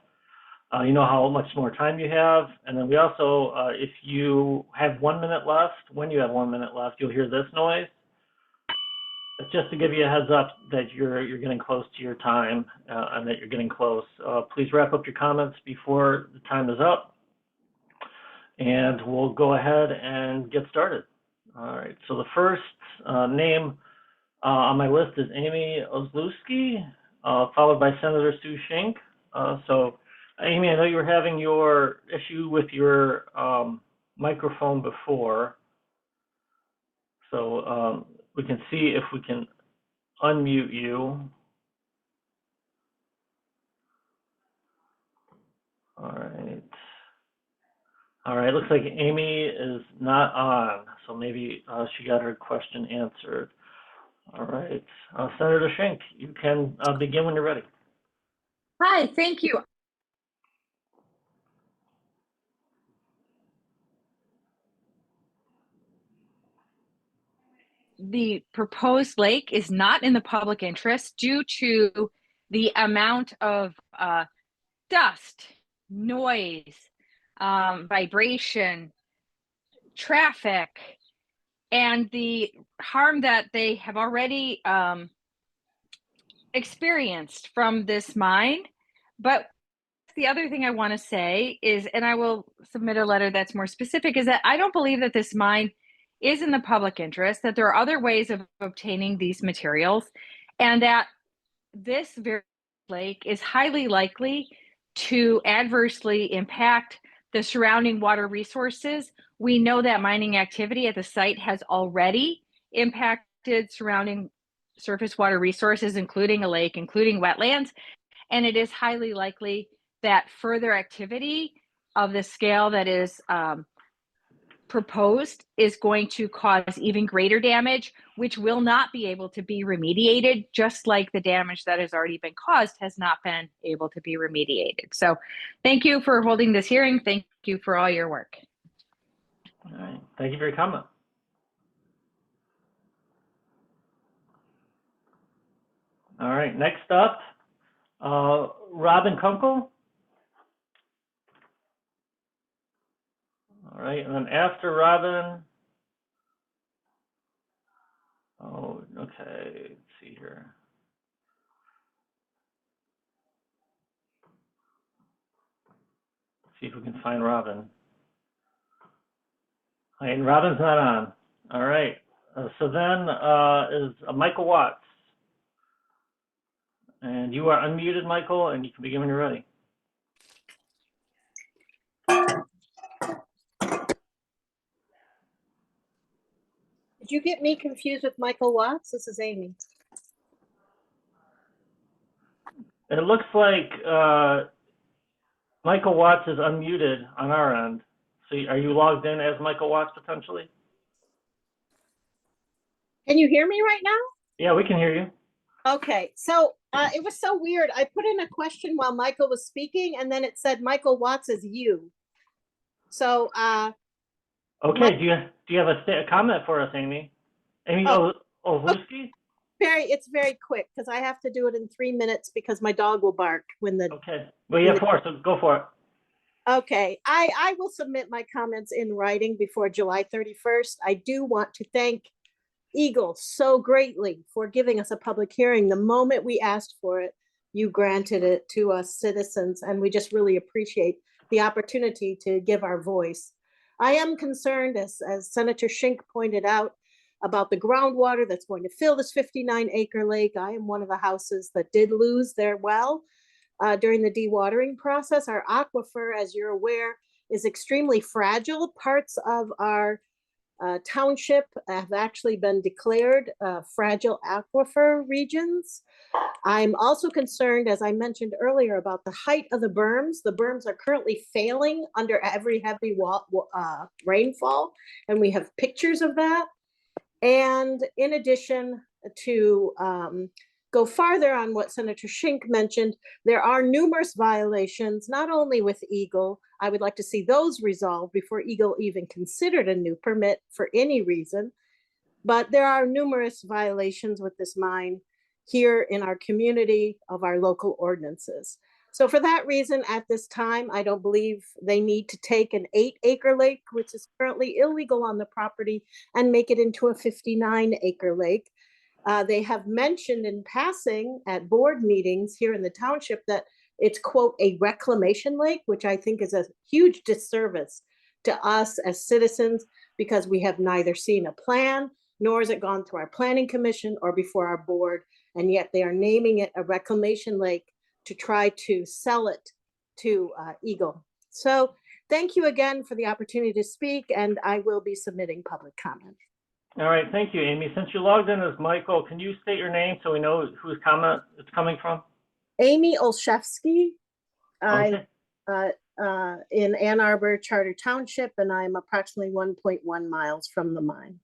you know how much more time you have. And then we also, if you have 1 minute left, when you have 1 minute left, you'll hear this noise. It's just to give you a heads up that you're getting close to your time and that you're getting close. Please wrap up your comments before the time is up, and we'll go ahead and get started. All right, so the first name on my list is Amy Ozlowski, followed by Senator Sue Schenck. So Amy, I know you were having your issue with your microphone before. So we can see if we can unmute you. All right. All right, looks like Amy is not on, so maybe she got her question answered. All right, Senator Schenk, you can begin when you're ready. Hi, thank you. The proposed lake is not in the public interest due to the amount of dust, noise, vibration, traffic, and the harm that they have already experienced from this mine. But the other thing I want to say is, and I will submit a letter that's more specific, is that I don't believe that this mine is in the public interest, that there are other ways of obtaining these materials, and that this very lake is highly likely to adversely impact the surrounding water resources. We know that mining activity at the site has already impacted surrounding surface water resources, including a lake, including wetlands, and it is highly likely that further activity of the scale that is proposed is going to cause even greater damage, which will not be able to be remediated, just like the damage that has already been caused has not been able to be remediated. So thank you for holding this hearing. Thank you for all your work. All right, thank you for your comment. All right, next up, Robin Kunkel. All right, and then after Robin, oh, okay, let's see here. Let's see if we can find Robin. All right, and Robin's not on. All right, so then is Michael Watts. And you are unmuted, Michael, and you can begin when you're ready. Did you get me confused with Michael Watts? This is Amy. It looks like Michael Watts is unmuted on our end. So are you logged in as Michael Watts potentially? Can you hear me right now? Yeah, we can hear you. Okay, so it was so weird. I put in a question while Michael was speaking, and then it said Michael Watts is you. So okay, do you have a comment for us, Amy? Amy Olszewski? It's very quick because I have to do it in 3 minutes because my dog will bark when the. Okay, well, you have 4, so go for it. Okay, I will submit my comments in writing before July 31st. I do want to thank EGLE so greatly for giving us a public hearing. The moment we asked for it, you granted it to us citizens, and we just really appreciate the opportunity to give our voice. I am concerned, as Senator Schenk pointed out, about the groundwater that's going to fill this 59-acre lake. I am one of the houses that did lose their well during the dewatering process. Our aquifer, as you're aware, is extremely fragile. Parts of our township have actually been declared fragile aquifer regions. I'm also concerned, as I mentioned earlier, about the height of the berms. The berms are currently failing under every heavy rainfall, and we have pictures of that. And in addition to go farther on what Senator Schenk mentioned, there are numerous violations, not only with EGLE. I would like to see those resolved before EGLE even considered a new permit for any reason. But there are numerous violations with this mine here in our community of our local ordinances. So for that reason, at this time, I don't believe they need to take an 8-acre lake, which is currently illegal on the property, and make it into a 59-acre lake. They have mentioned in passing at board meetings here in the township that it's, quote, a reclamation lake, which I think is a huge disservice to us as citizens, because we have neither seen a plan, nor has it gone through our planning commission or before our board, and yet they are naming it a reclamation lake to try to sell it to EGLE. So thank you again for the opportunity to speak, and I will be submitting public comment. All right, thank you, Amy. Since you logged in as Michael, can you state your name so we know whose comment it's coming from? Amy Olszewski. I Okay. in Ann Arbor Charter Township, and I'm approximately 1.1 miles from the mine.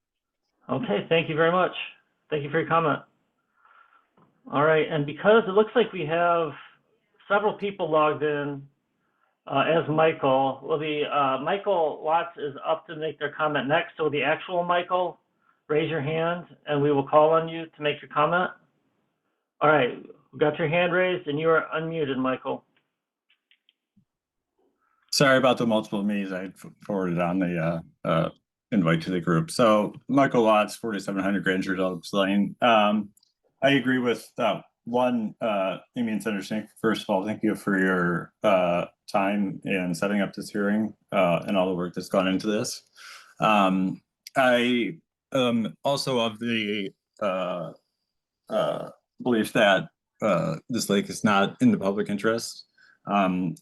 Okay, thank you very much. Thank you for your comment. All right, and because it looks like we have several people logged in as Michael, will the Michael Watts is up to make their comment next. So the actual Michael, raise your hand and we will call on you to make your comment. All right, we got your hand raised and you are unmuted, Michael. Sorry about the multiple me's. I forwarded on the invite to the group. So Michael Watts, 4700 Granger Phillips Lane. I agree with one, Amy and Senator Sink. First of all, thank you for your time in setting up this hearing and all the work that's gone into this. I also of the belief that this lake is not in the public interest,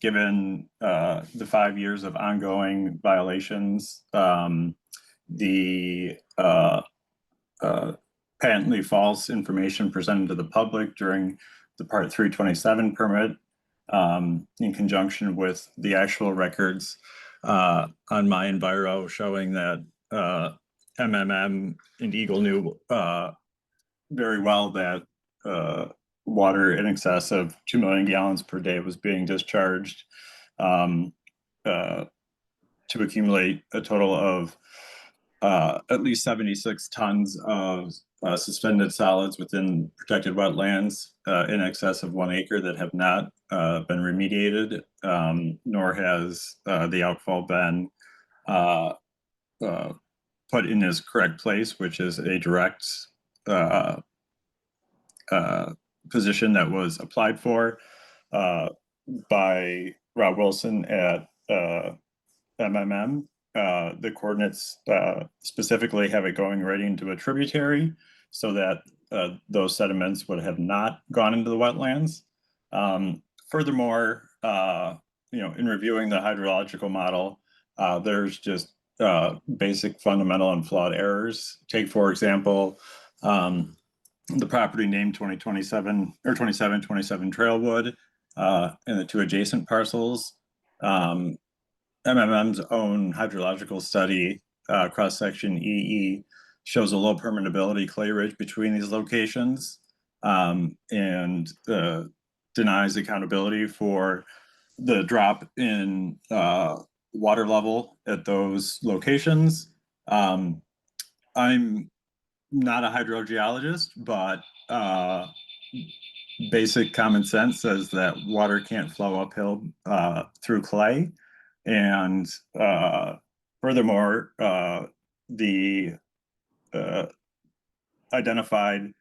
given the 5 years of ongoing violations, the patently false information presented to the public during the Part 327 permit, in conjunction with the actual records on my Enviro showing that MMM and EGLE knew very well that water in excess of 2 million gallons per day was being discharged to accumulate a total of at least 76 tons of suspended solids within protected wetlands in excess of 1 acre that have not been remediated, nor has the outfall been put in its correct place, which is a direct position that was applied for by Rob Wilson at MMM. The coordinates specifically have it going right into a tributary so that those sediments would have not gone into the wetlands. Furthermore, in reviewing the hydrological model, there's just basic fundamental and flawed errors. Take, for example, the property name 2027 or 2727 Trailwood and the 2 adjacent parcels. MMM's own hydrological study, cross-section EE, shows a low permeability clay ridge between these locations and denies accountability for the drop in water level at those locations. I'm not a hydrogeologist, but basic common sense says that water can't flow uphill through clay. And furthermore, the identified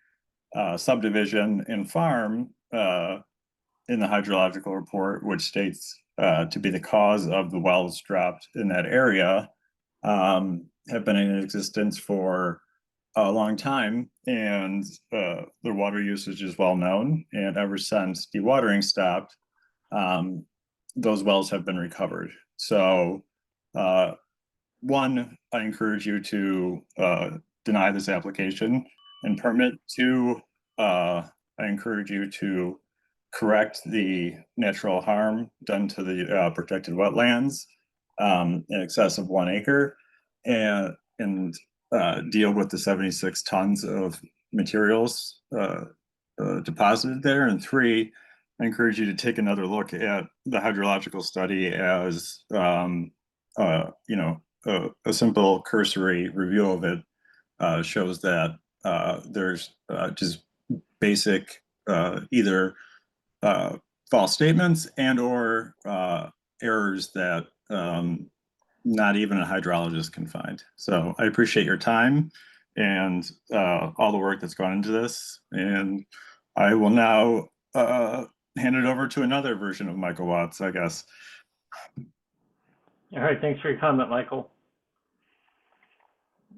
subdivision and farm in the hydrological report, which states to be the cause of the wells dropped in that area, have been in existence for a long time, and their water usage is well known. And ever since dewatering stopped, those wells have been recovered. So, one, I encourage you to deny this application and permit. 2, I encourage you to correct the natural harm done to the protected wetlands in excess of 1 acre, and deal with the 76 tons of materials deposited there. And 3, I encourage you to take another look at the hydrological study as a simple cursory review of it shows that there's just basic either false statements and or errors that not even a hydrologist can find. So I appreciate your time and all the work that's gone into this. And I will now hand it over to another version of Michael Watts, I guess. All right, thanks for your comment, Michael.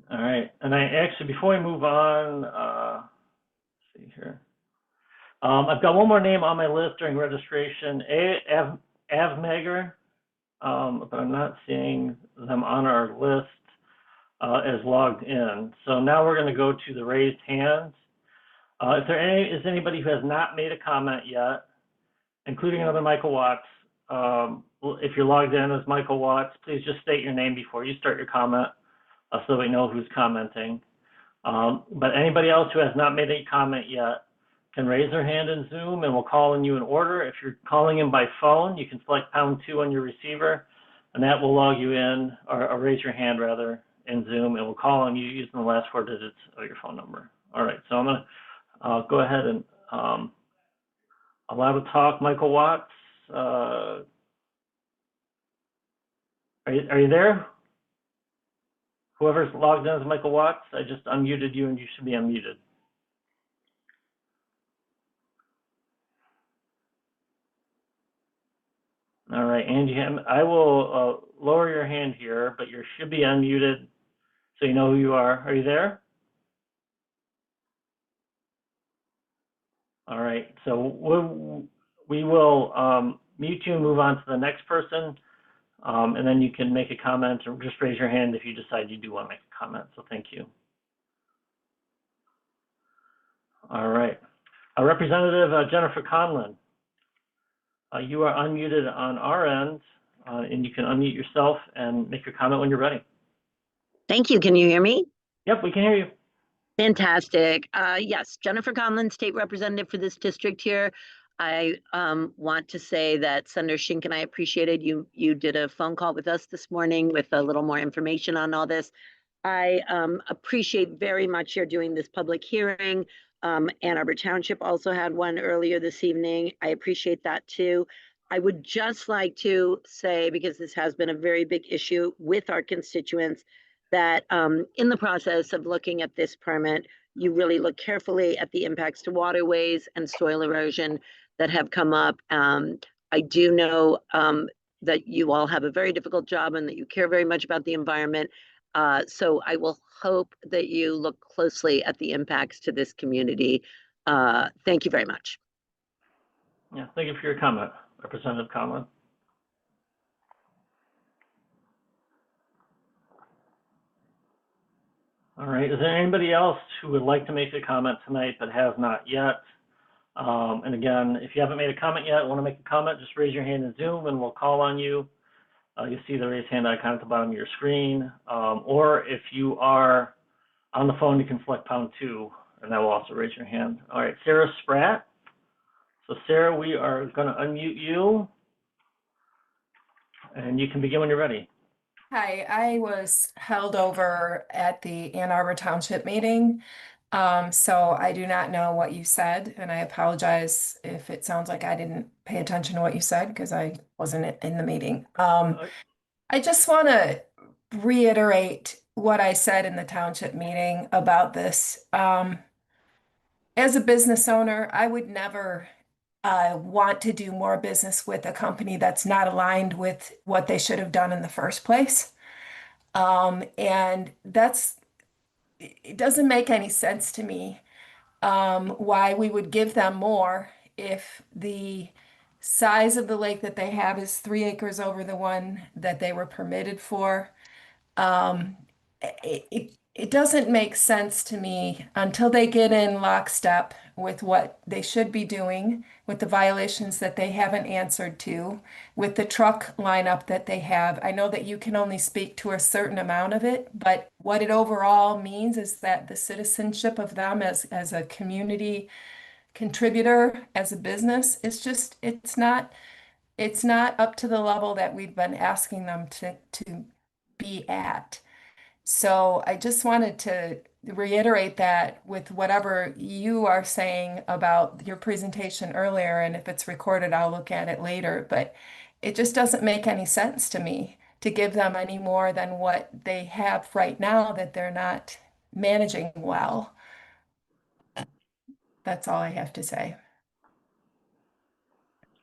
All right, and I actually, before we move on, let's see here. I've got one more name on my list during registration, Avmager, but I'm not seeing them on our list. as logged in. So now we're going to go to the raised hands. Is anybody who has not made a comment yet, including another Michael Watts? If you're logged in as Michael Watts, please just state your name before you start your comment so we know who's commenting. But anybody else who has not made a comment yet can raise their hand in Zoom and we'll call on you in order. If you're calling in by phone, you can select #2 on your receiver and that will log you in, or raise your hand rather, in Zoom, and we'll call on you using the last 4 digits of your phone number. All right, so I'm gonna go ahead and allow to talk. Michael Watts, are you there? Whoever's logged in as Michael Watts, I just unmuted you and you should be unmuted. All right, Angie, I will lower your hand here, but you should be unmuted so you know who you are. Are you there? All right, so we will mute you and move on to the next person. And then you can make a comment or just raise your hand if you decide you do want to make a comment. So thank you. All right. Representative Jennifer Conlon, you are unmuted on our end, and you can unmute yourself and make your comment when you're ready. Thank you. Can you hear me? Yep, we can hear you. Fantastic. Yes, Jennifer Conlon, state representative for this district here. I want to say that Senator Shink and I appreciated you did a phone call with us this morning with a little more information on all this. I appreciate very much your doing this public hearing. Arbor Township also had one earlier this evening. I appreciate that too. I would just like to say, because this has been a very big issue with our constituents, that in the process of looking at this permit, you really look carefully at the impacts to waterways and soil erosion that have come up. I do know that you all have a very difficult job and that you care very much about the environment. So I will hope that you look closely at the impacts to this community. Thank you very much. Yeah, thank you for your comment, Representative Conlon. All right, is there anybody else who would like to make a comment tonight but has not yet? And again, if you haven't made a comment yet, want to make a comment, just raise your hand in Zoom and we'll call on you. You see the raise hand icon at the bottom of your screen. Or if you are on the phone, you can select #2 and that will also raise your hand. All right, Sarah Spratt. So Sarah, we are going to unmute you and you can begin when you're ready. Hi, I was held over at the Arbor Township meeting, so I do not know what you said, and I apologize if it sounds like I didn't pay attention to what you said because I wasn't in the meeting. I just want to reiterate what I said in the township meeting about this. As a business owner, I would never want to do more business with a company that's not aligned with what they should have done in the first place. And it doesn't make any sense to me why we would give them more if the size of the lake that they have is 3 acres over the one that they were permitted for. It doesn't make sense to me until they get in lockstep with what they should be doing, with the violations that they haven't answered to, with the truck lineup that they have. I know that you can only speak to a certain amount of it, but what it overall means is that the citizenship of them as a community contributor, as a business, it's not up to the level that we've been asking them to be at. So I just wanted to reiterate that with whatever you are saying about your presentation earlier, and if it's recorded, I'll look at it later, but it just doesn't make any sense to me to give them any more than what they have right now that they're not managing well. That's all I have to say.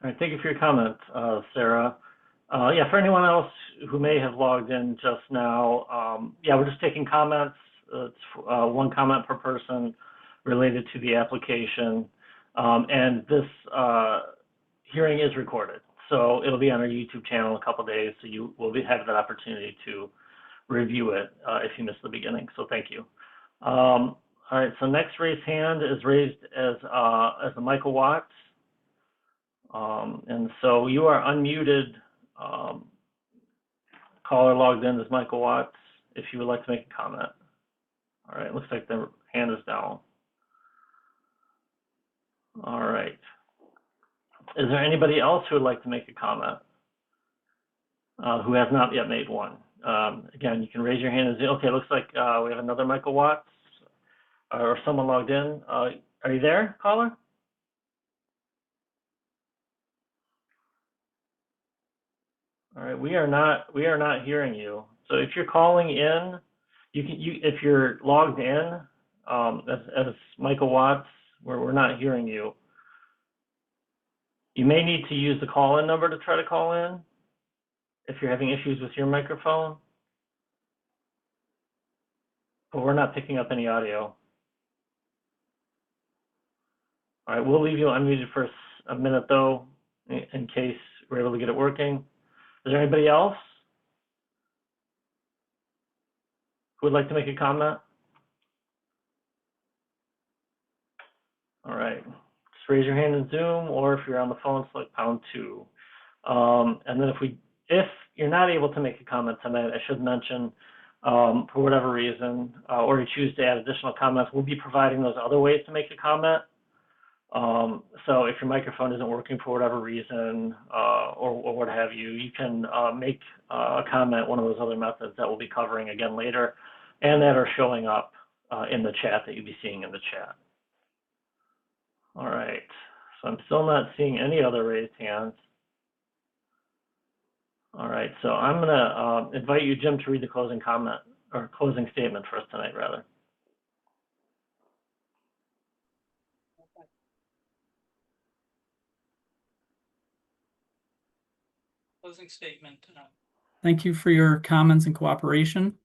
All right, thank you for your comment, Sarah. Yeah, for anyone else who may have logged in just now, yeah, we're just taking comments. It's 1 comment per person related to the application. And this hearing is recorded. So it'll be on our YouTube channel in a couple of days. So you will have that opportunity to review it if you missed the beginning. So thank you. All right, so next raised hand is raised as a Michael Watts. And so you are unmuted. Caller logged in as Michael Watts, if you would like to make a comment. All right, looks like the hand is down. All right. Is there anybody else who would like to make a comment who has not yet made one? Again, you can raise your hand. Okay, looks like we have another Michael Watts or someone logged in. Are you there, caller? All right, we are not hearing you. So if you're calling in, if you're logged in as Michael Watts, we're not hearing you. You may need to use the call-in number to try to call in if you're having issues with your microphone. But we're not picking up any audio. All right, we'll leave you unmuted for a minute though, in case we're able to get it working. Is there anybody else who would like to make a comment? All right, just raise your hand in Zoom, or if you're on the phone, select #2. And then if you're not able to make a comment tonight, I should mention, for whatever reason, or you choose to add additional comments, we'll be providing those other ways to make a comment. So if your microphone isn't working for whatever reason, or what have you, you can make a comment, one of those other methods that we'll be covering again later, and that are showing up in the chat that you'll be seeing in the chat. All right, so I'm still not seeing any other raised hands. All right, so I'm gonna invite you, Jim, to read the closing comment, or closing statement for us tonight, rather. Closing statement. Thank you for your comments and cooperation.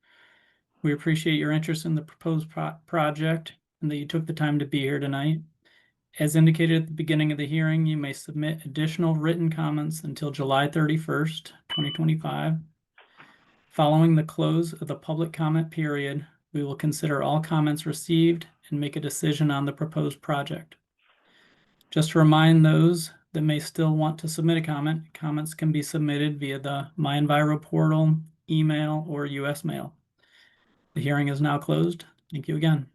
We appreciate your interest in the proposed project and that you took the time to be here tonight. As indicated at the beginning of the hearing, you may submit additional written comments until July 31st, 2025. Following the close of the public comment period, we will consider all comments received and make a decision on the proposed project. Just to remind those that may still want to submit a comment, comments can be submitted via the MyEnviro portal, email, or US mail. The hearing is now closed. Thank you again.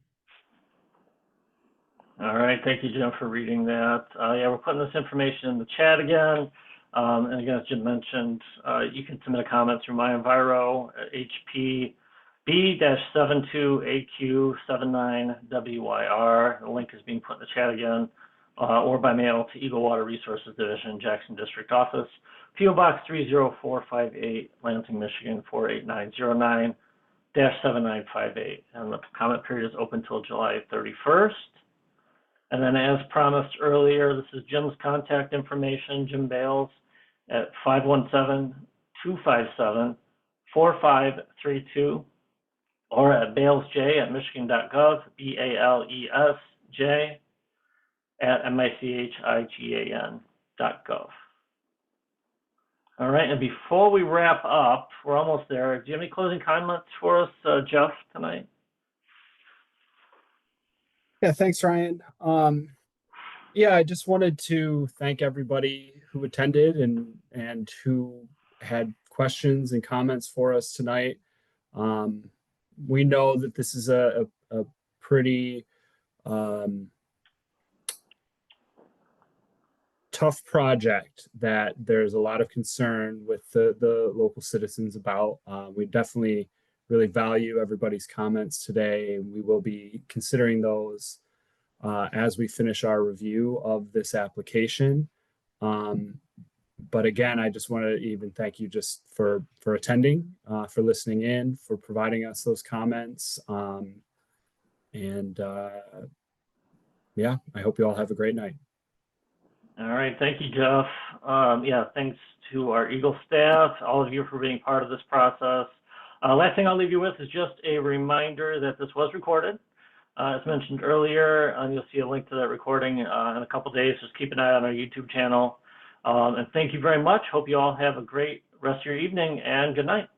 All right, thank you, Jim, for reading that. Yeah, we're putting this information in the chat again. And again, as Jim mentioned, you can submit a comment through MyEnviro at HPB-72AQ79WYR. The link is being put in the chat again, or by mail to EGLE Water Resources Division, Jackson District Office, PO Box 30458, Lansing, Michigan 48909-7958. And the comment period is open till July 31st. And then as promised earlier, this is Jim's contact information, Jim Bales at 517-257-4532, or at balesj@michigan.gov, BALESJ@MICHIGAN.gov. All right, and before we wrap up, we're almost there. Do you have any closing comments for us, Jeff, tonight? Yeah, thanks, Ryan. Yeah, I just wanted to thank everybody who attended and who had questions and comments for us tonight. We know that this is a pretty tough project that there's a lot of concern with the local citizens about. We definitely really value everybody's comments today, and we will be considering those as we finish our review of this application. But again, I just want to even thank you just for attending, for listening in, for providing us those comments. Yeah, I hope you all have a great night. All right, thank you, Jeff. Yeah, thanks to our EGLE staff, all of you for being part of this process. Last thing I'll leave you with is just a reminder that this was recorded. As mentioned earlier, you'll see a link to that recording in a couple days. Just keep an eye on our YouTube channel. And thank you very much. Hope you all have a great rest of your evening, and good night.